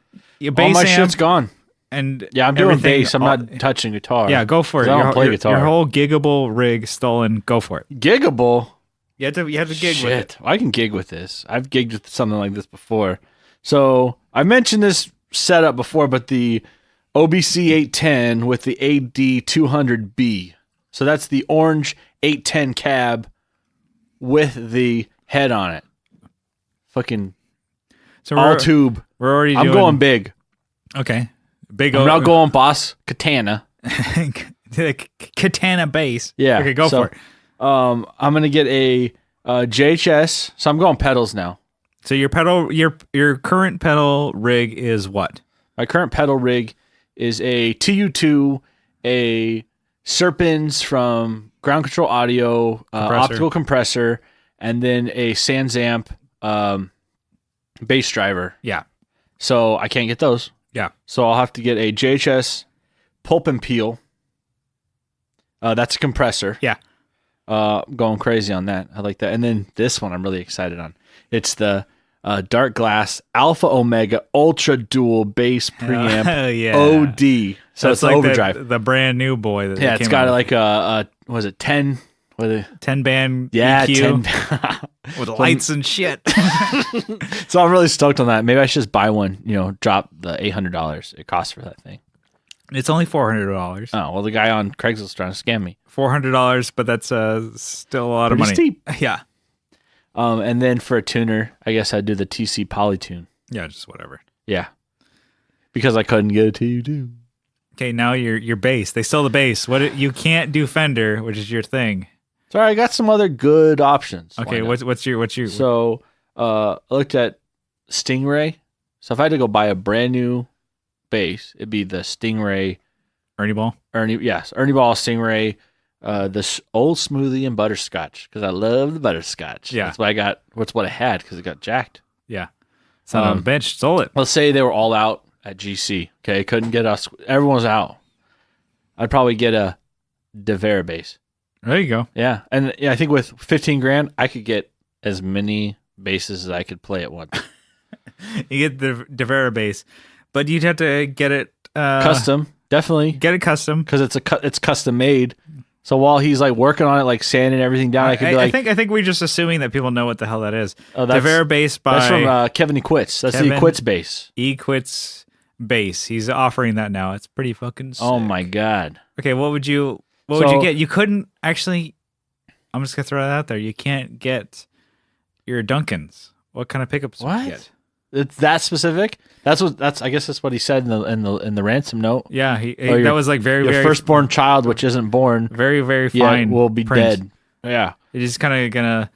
all my shit's gone. And yeah, I'm doing bass. I'm not touching guitar. Yeah, go for it. I don't play guitar. Your whole giggable rig stolen. Go for it. Giggable? You have to gig with it. I can gig with this. I've gigged with something like this before. So I mentioned this setup before, but the OBC 810 with the AD 200B. So that's the orange 810 cab with the head on it. Fucking so all tube. We're already. I'm going big. Okay. I'm not going Boss Katana. Katana bass. Yeah. Okay, go for it. I'm gonna get a JHS. So I'm going pedals now. So your current pedal rig is what? My current pedal rig is a TU2, a Serpens from Ground Control Audio, optical compressor, and then a Sansamp bass driver. Yeah. So I can't get those. Yeah. So I'll have to get a JHS Pulp and Peel. That's a compressor. Yeah. Going crazy on that. I like that. And then this one I'm really excited on. It's the Dark Glass Alpha Omega Ultra Dual Bass Preamp OD. So it's like overdrive. The brand new boy. That it's got like a was it 10? 10 band EQ 10 with lights and shit. So I'm really stoked on that. Maybe I should just buy one, drop the $800 it costs for that thing. It's only $400. Oh, well, the guy on Craigslist is trying to scam me. $400, but that's still a lot of money. Steep. Yeah. And then for a tuner, I guess I'd do the TC Polytune. Yeah, just whatever. Yeah. Because I couldn't get a TU2. Okay, now your bass. They sell the bass. You can't do Fender, which is your thing. Sorry, I got some other good options. Okay, what's your So I looked at Stingray. So if I had to go buy a brand new bass, it'd be the Stingray Ernie Ball. Ernie Ball Stingray, the old Smoothie and Butterscotch because I love the Butterscotch. Yeah, that's what I got. What's what I had because it got jacked. Yeah, son of a bitch stole it. Let's say they were all out at GC. Okay, couldn't get us. Everyone was out. I'd probably get a DeVera bass. There you go. Yeah, and I think with $15,000, I could get as many basses as I could play at once. You get the DeVera bass, but you'd have to get it custom. Definitely get it custom because it's custom made. So while he's like working on it, like sanding everything down, I could be like, I think we're just assuming that people know what the hell that is. Oh, DeVera bass that's from Kevin Equits. That's the Equits bass. Equits bass. He's offering that now. It's pretty fucking sick. Oh my god. Okay, what would you get? You couldn't actually. I'm just gonna throw that out there. You can't get your Duncans. What kind of pickups would you get? It's that specific. I guess that's what he said in the ransom note. Yeah, that was like very your firstborn child, which isn't born, very very fine, will be print. dead. Yeah, you're just kind of gonna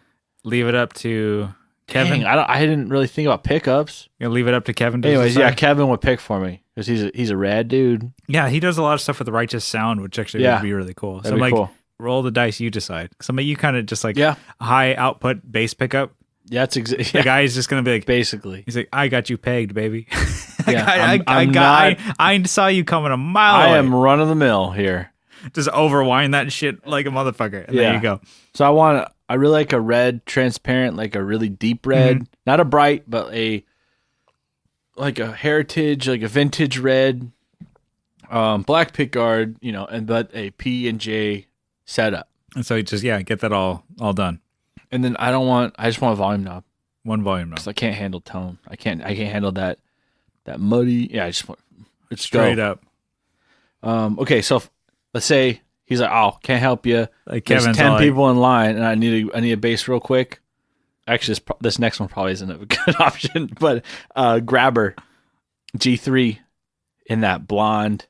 leave it up to Kevin. Dang, I didn't really think about pickups. You're gonna leave it up to Kevin. Anyways, yeah, Kevin would pick for me because he's a rad dude. Yeah, he does a lot of stuff with the Righteous Sound, which actually would be really cool. That'd be cool. Roll the dice, you decide. Somebody you kind of just like high output bass pickup. Yeah, that's exactly. The guy is just gonna be like, basically. He's like, I got you pegged, baby. Yeah, I saw you coming a mile away. I am run of the mill here. Just overwind that shit like a motherfucker. And there you go. So I really like a red, transparent, like a really deep red, not a bright, but like a heritage, like a vintage red, black pickguard, but a P and J setup. And so you just get that all done. And then I just want a volume knob. One volume knob. Because I can't handle tone. I can't handle that muddy. Yeah, I just want it's straight up. Okay, so let's say he's like, "Oh, can't help you." Like There's Kevin's 10 people in line, and I need a bass real quick. Actually, this next one probably isn't a good option, but Grabber G3 in that blonde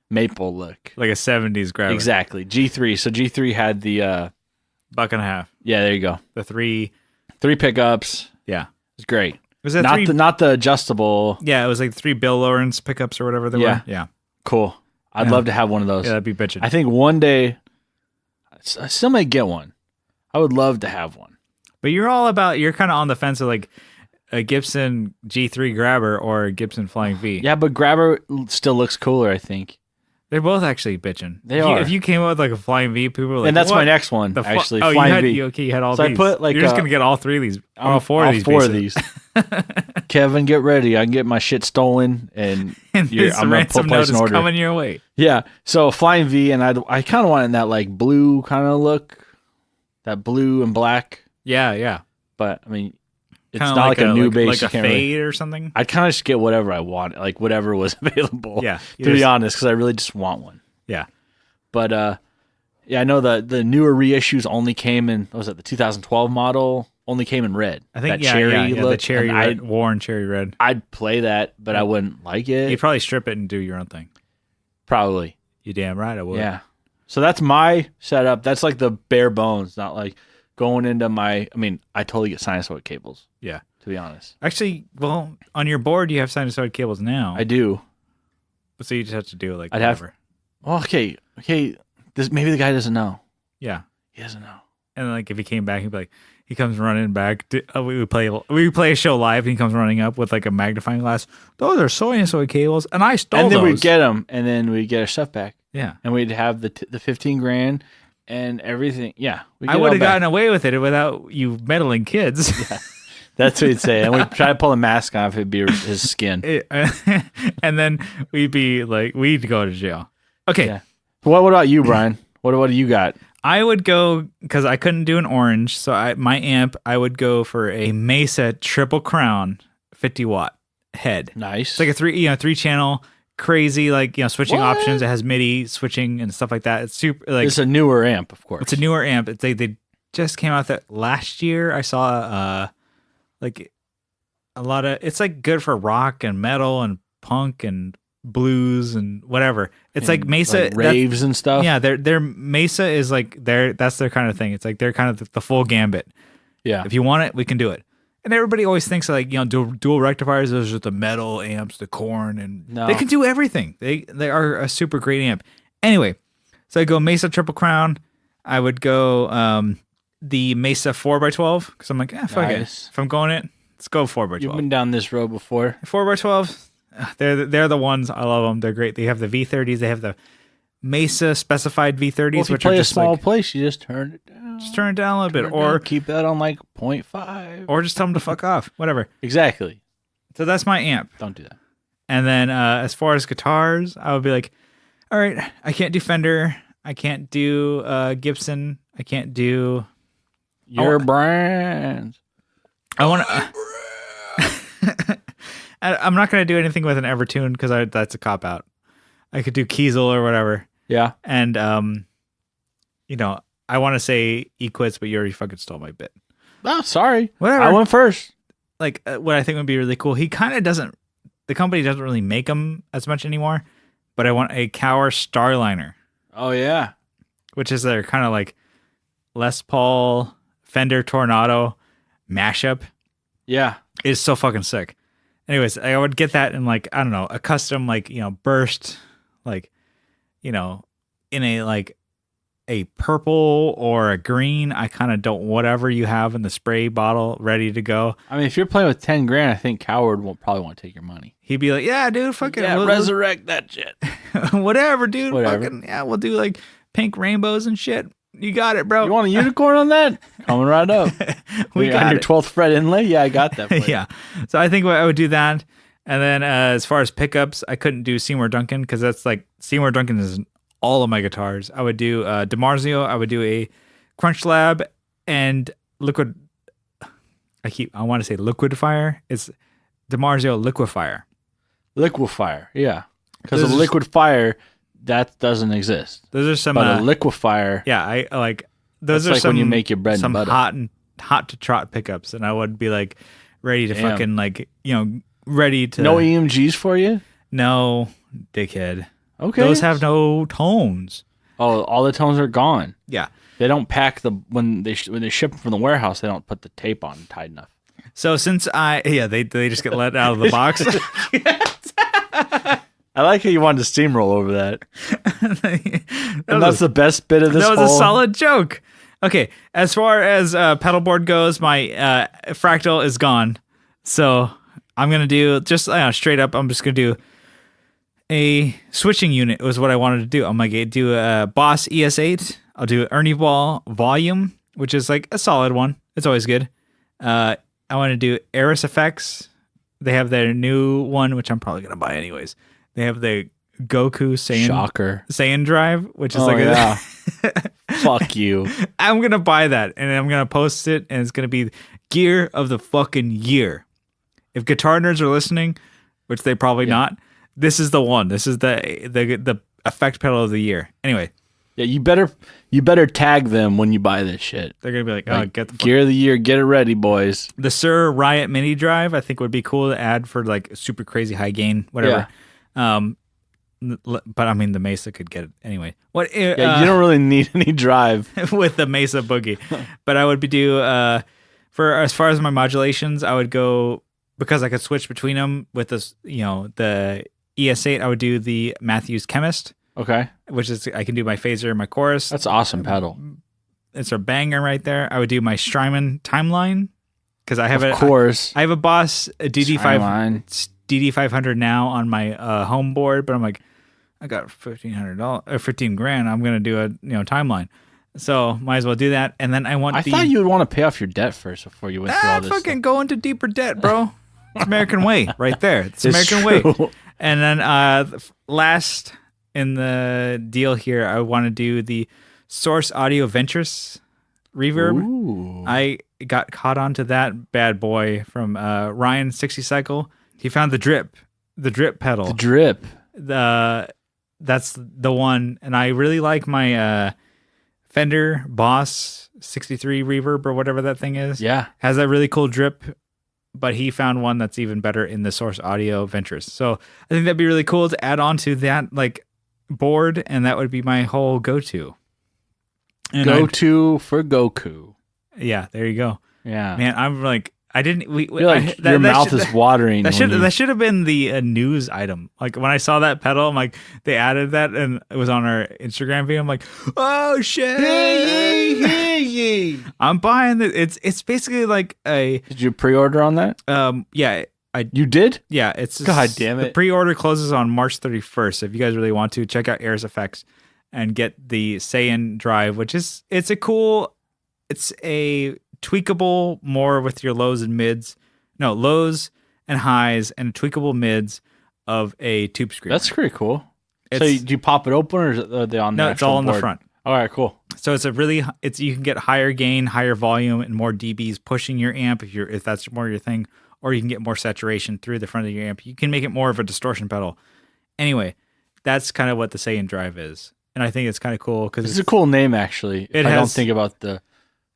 maple look, like a 70s Grabber. Exactly, G3. So G3 had the buck and a half. Yeah, there you go. The three pickups. Yeah, it's great. Was that not the adjustable? Yeah, it was like 3 Bill Lawrence pickups or whatever they were. Yeah, cool. I'd love to have one of those. Yeah, that'd be bitching. I think one day I still may get one. I would love to have one. But you're kind of on the fence of like a Gibson G3 Grabber or a Gibson Flying V. Yeah, but Grabber still looks cooler, I think. They're both actually bitching. They are. If you came up with like a Flying V, people were like, and that's what? my next one, actually. Flying V. You had all so these. I put like you're just gonna get all 3 of these, all 4 of these. 4 of these. Kevin, get ready. I can get my shit stolen, and I'm gonna place an order. Coming your way. Yeah. So Flying V, and I kind of wanted that like blue kind of look, that blue and black. Yeah. But I mean, it's kinda not like a new bass. Like a fade or something. I'd kind of just get whatever I want, like whatever was available. Yeah. To be honest, because I really just want one. Yeah. But I know the newer reissues only came in, what was it, the 2012 model only came in red. I think that cherry look, the cherry red, worn cherry red. I'd play that, but I wouldn't like it. You'd probably strip it and do your own thing. Probably. You damn right I would. Yeah. So that's my setup. That's like the bare bones, not like going into my. I mean, I totally get sinusoid cables. Yeah. To be honest. Actually, well, on your board you have sinusoid cables now. I do. So you just have to do like I'd whatever. have. Well, okay. This maybe the guy doesn't know. Yeah. He doesn't know. And like if he came back, he'd be like, he comes running back. We play a show live, and he comes running up with like a magnifying glass. Those are sinusoid cables, and I stole And then those. we'd get them, and then we'd get our stuff back. Yeah. And we'd have the $15,000 and everything. Yeah. I would have gotten away with it without you meddling kids. Yeah. That's what he'd say. And we'd try to pull the mask off, it'd be his skin. And then we'd be like, we'd go to jail. Okay. Yeah. What about you, Brian? What do you got? I would go, because I couldn't do an orange, so my amp, I would go for a Mesa Triple Crown 50-watt head. Nice. It's like a 3-channel, crazy, like, switching options. It has MIDI switching and stuff like that. It's super, like, it's a newer amp, of course. It's a newer amp. They just came out that last year. I saw like a lot of, it's like good for rock and metal and punk and blues and whatever. It's like Mesa, like raves and stuff. Yeah, their Mesa is like that's their kind of thing. It's like they're kind of the full gambit. Yeah. If you want it, we can do it. And everybody always thinks like, dual rectifiers, those are the metal amps, the Korn, and they can do everything. They are a super great amp. Anyway, so I go Mesa Triple Crown. I would go the Mesa 4x12 because I'm like, fuck it. If I'm going it, let's go 4x12. You've been down this road before. 4x12. They're the ones. I love them. They're great. They have the V30s. They have the Mesa specified V30s, Well, if you which play are a just small like, place, you just turn it down. just turn it down a little bit, or keep that on like 0.5, or just tell them to fuck off. Whatever. Exactly. So that's my amp. Don't do that. And then as far as guitars, I would be like, all right, I can't do Fender. I can't do Gibson. I can't do your brands. I want to. I'm not going to do anything with an Evertune because that's a cop out. I could do Kiesel or whatever. Yeah. And I want to say Equits, but you already fucking stole my bit. Oh, sorry. Whatever. I went first. Like what I think would be really cool. He kind of doesn't. The company doesn't really make them as much anymore. But I want a Gower Starliner. Oh yeah. Which is their kind of like Les Paul Fender Tornado mashup. Yeah. It's so fucking sick. Anyways, I would get that in like, I don't know, a custom like, burst, like, in a like a purple or a green. I kind of don't, whatever you have in the spray bottle ready to go. I mean, if you're playing with $10,000, I think Coward will probably want to take your money. He'd be like, yeah, dude, fucking resurrect that shit. Whatever, dude. Whatever. Fucking, yeah, we'll do like pink rainbows and shit. You got it, bro. You want a unicorn on that? Coming right up. We got your 12th fret inlay? Yeah, I got that for you. Yeah. So I think I would do that. And then as far as pickups, I couldn't do Seymour Duncan because that's like Seymour Duncan is all of my guitars. I would do DiMarzio. I would do a Crunch Lab and Liquid. I want to say Liquidifier. It's DiMarzio Liquifier. Liquifier, yeah. Because a liquid fire, that doesn't exist. Those are some. But a liquefier. Yeah, I like. Those are like some, when you make your bread and some butter. hot to trot pickups, and I would be like ready to fucking like ready to. No EMGs for you? No, dickhead. Okay. Those have no tones. Oh, all the tones are gone. Yeah. They don't pack when they ship them from the warehouse. They don't put the tape on tight enough. So since they just get let out of the box. I like how you wanted to steamroll over that. That's the best bit of this. That was a solid joke. Okay, as far as pedal board goes, my Fractal is gone. So I'm gonna do just straight up. I'm just gonna do a switching unit. Was what I wanted to do. I'm gonna do a Boss ES8. I'll do Ernie Ball Volume, which is like a solid one. It's always good. I want to do Eris Effects. They have their new one, which I'm probably gonna buy anyways. They have the Goku Saiyan Drive, which is Fuck you. I'm gonna buy that and I'm gonna post it, and it's gonna be gear of the fucking year. If guitar nerds are listening, which they probably not, this is the one. This is the effect pedal of the year. Anyway. Yeah, you better tag them when you buy this shit. They're gonna be like, oh, get the gear of the year, get it ready, boys. The Sir Riot Mini Drive, I think would be cool to add for like super crazy high gain, whatever. Yeah. But I mean, the Mesa could get it anyway. What? Yeah, you don't really need any drive with the Mesa Boogie. But I would do for as far as my modulations, I would go because I could switch between them with this. The ES8. I would do the Matthews Chemist. Okay. Which is I can do my phaser and my chorus. That's awesome pedal. It's a banger right there. I would do my Strymon Timeline because I have of course. I have a Boss a DD500 now on my home board, but I'm like, I got $1,500 or $15,000. I'm gonna do a Timeline, so might as well do that. And then I thought you would want to pay off your debt first before you went through all this. Fucking go into deeper debt, bro. It's American way, right there. It's American way. And then last in the deal here, I want to do the Source Audio Ventures reverb. Ooh. I got caught onto that bad boy from Ryan 60 Cycle. He found the drip pedal. The drip. That's the one, and I really like my Fender Boss 63 reverb or whatever that thing is. Yeah, has that really cool drip, but he found one that's even better in the Source Audio Ventures. So I think that'd be really cool to add on to that board, and that would be my whole go-to. And go-to for Goku. Yeah, there you go. Yeah, man, I'm like. I didn't. Your mouth is watering. That should have been the news item. Like when I saw that pedal, I'm like, they added that, and it was on our Instagram video. I'm like, oh shit! Hey. I'm buying it. It's basically like a. Did you pre-order on that? Yeah, You did? Yeah, it's. God damn it! The pre-order closes on March 31st. So if you guys really want to check out Airs Effects and get the Saiyan drive, which is it's a tweakable more with your lows and highs and tweakable mids of a tube screamer. That's pretty cool. So do you pop it open or is it on the No, it's all on the front. All right, cool. So you can get higher gain, higher volume, and more dBs pushing your amp if that's more your thing, or you can get more saturation through the front of your amp. You can make it more of a distortion pedal. Anyway, that's kind of what the Saiyan drive is. And I think it's kind of cool because it's a cool name actually. I don't think about the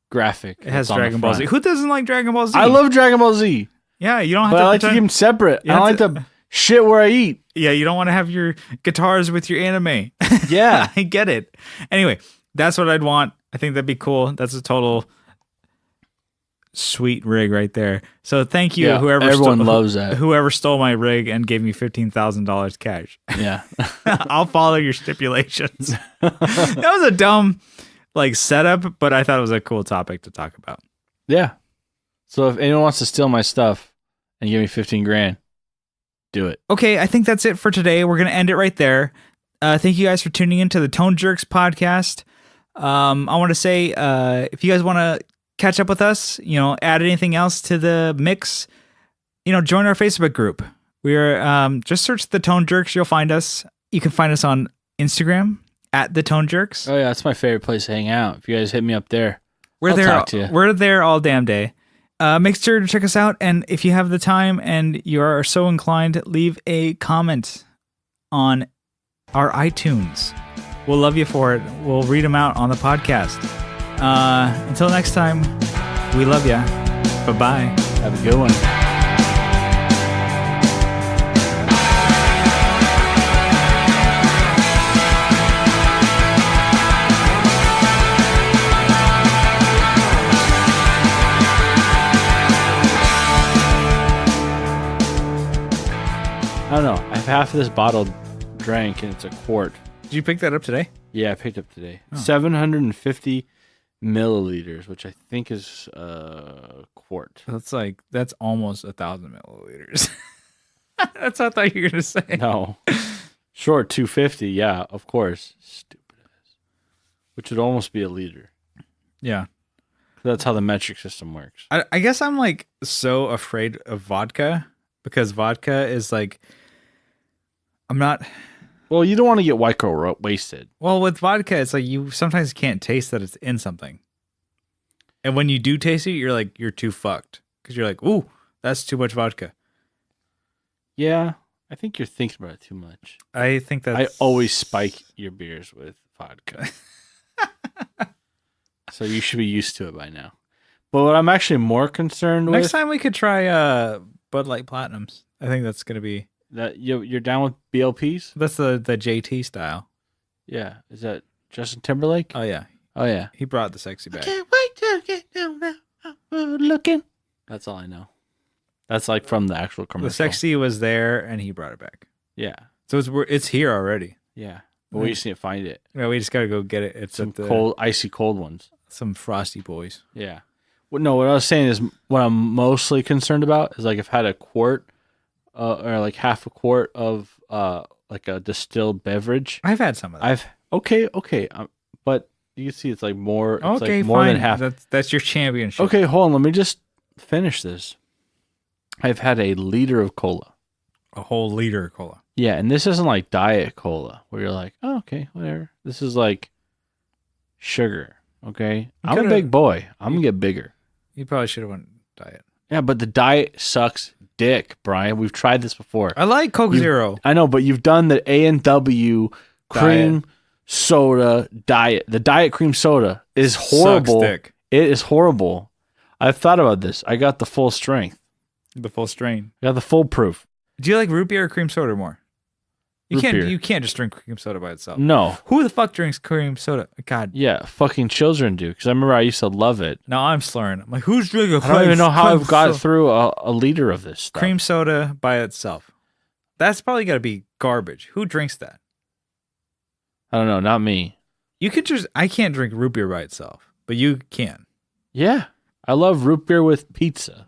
graphic. It has Dragon Ball Z. Who doesn't like Dragon Ball Z? I love Dragon Ball Z. Yeah, you don't have but to. I like to keep them separate. I don't like to shit where I eat. Yeah, you don't want to have your guitars with your anime. Yeah, I get it. Anyway, that's what I'd want. I think that'd be cool. That's a total sweet rig right there. So thank you, everyone loves that. Whoever stole my rig and gave me $15,000 cash. Yeah, I'll follow your stipulations. That was a dumb. Setup, but I thought it was a cool topic to talk about. Yeah. So if anyone wants to steal my stuff and give me $15,000, do it. Okay, I think that's it for today. We're gonna end it right there. Thank you guys for tuning in to the Tone Jerks podcast. I want to say, if you guys want to catch up with us, add anything else to the mix, join our Facebook group. We're just search the Tone Jerks. You'll find us. You can find us on Instagram. At the Tone Jerks. Oh yeah, that's my favorite place to hang out. If you guys hit me up there, I'll talk to you. We're there all damn day. Make sure to check us out, and if you have the time and you are so inclined, leave a comment on our iTunes. We'll love you for it. We'll read them out on the podcast. Until next time, we love you. Bye-bye. Have a good one. I don't know. I have half of this bottle drank, and it's a quart. Did you pick that up today? Yeah, I picked up today. 750 milliliters, which I think is a quart. That's almost 1,000 milliliters. That's what I thought you were going to say. No. Short 250, yeah, of course. Stupid ass. Which would almost be a liter. Yeah. That's how the metric system works. I guess I'm so afraid of vodka because vodka is I'm not. Well, you don't want to get white girl wasted. Well, with vodka, it's you sometimes can't taste that it's in something. And when you do taste it, you're too fucked. Because you're ooh, that's too much vodka. Yeah, I think you're thinking about it too much. I think that I always spike your beers with vodka. So you should be used to it by now. But what I'm actually more concerned with... Next time we could try Bud Light Platinums. I think that's going to be... That you're down with BLPs? That's the JT style. Yeah. Is that Justin Timberlake? Oh yeah, he brought the sexy back. Can't wait to get down now. Looking. That's all I know. That's like from the actual commercial. The sexy was there, and he brought it back. Yeah. So it's here already. Yeah. But we just need to find it. Yeah, we just gotta go get it. It's Some at the cold, icy cold ones. some frosty boys. Yeah. Well, no, what I was saying is what I'm mostly concerned about is like if I had a quart or like half a quart of like a distilled beverage. I've had some of that. Okay, but you see, it's like more. It's okay, like more fine. than half. That's your championship. Okay, hold on. Let me just finish this. I've had a liter of cola. A whole liter of cola. Yeah, and this isn't like diet cola where you're like, oh, okay, whatever. This is like sugar. Okay, I'm a big boy. I'm gonna get bigger. You probably should have went diet. Yeah, but the diet sucks dick, Brian. We've tried this before. I like Coke Zero. I know, but you've done the A&W cream soda diet. The diet cream soda is horrible. Sucks dick. It is horrible. I've thought about this. I got the full strength. The full strain. I got the full proof. Do you like root beer or cream soda more? You Root beer. You can't just drink cream soda by itself. No. Who the fuck drinks cream soda? God. Yeah, fucking children do. Because I remember I used to love it. Now I'm slurring. I'm like, who's drinking? I don't even know how I've got through a liter of this stuff. Cream soda by itself. That's probably got to be garbage. Who drinks that? I don't know. Not me. You could just. I can't drink root beer by itself, but you can. Yeah. I love root beer with pizza.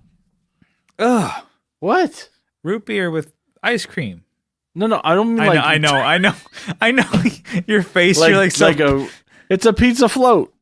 Ugh. What? Root beer with ice cream. No, I don't mean like. I know. Your face. Like, you're like so. it's a pizza float.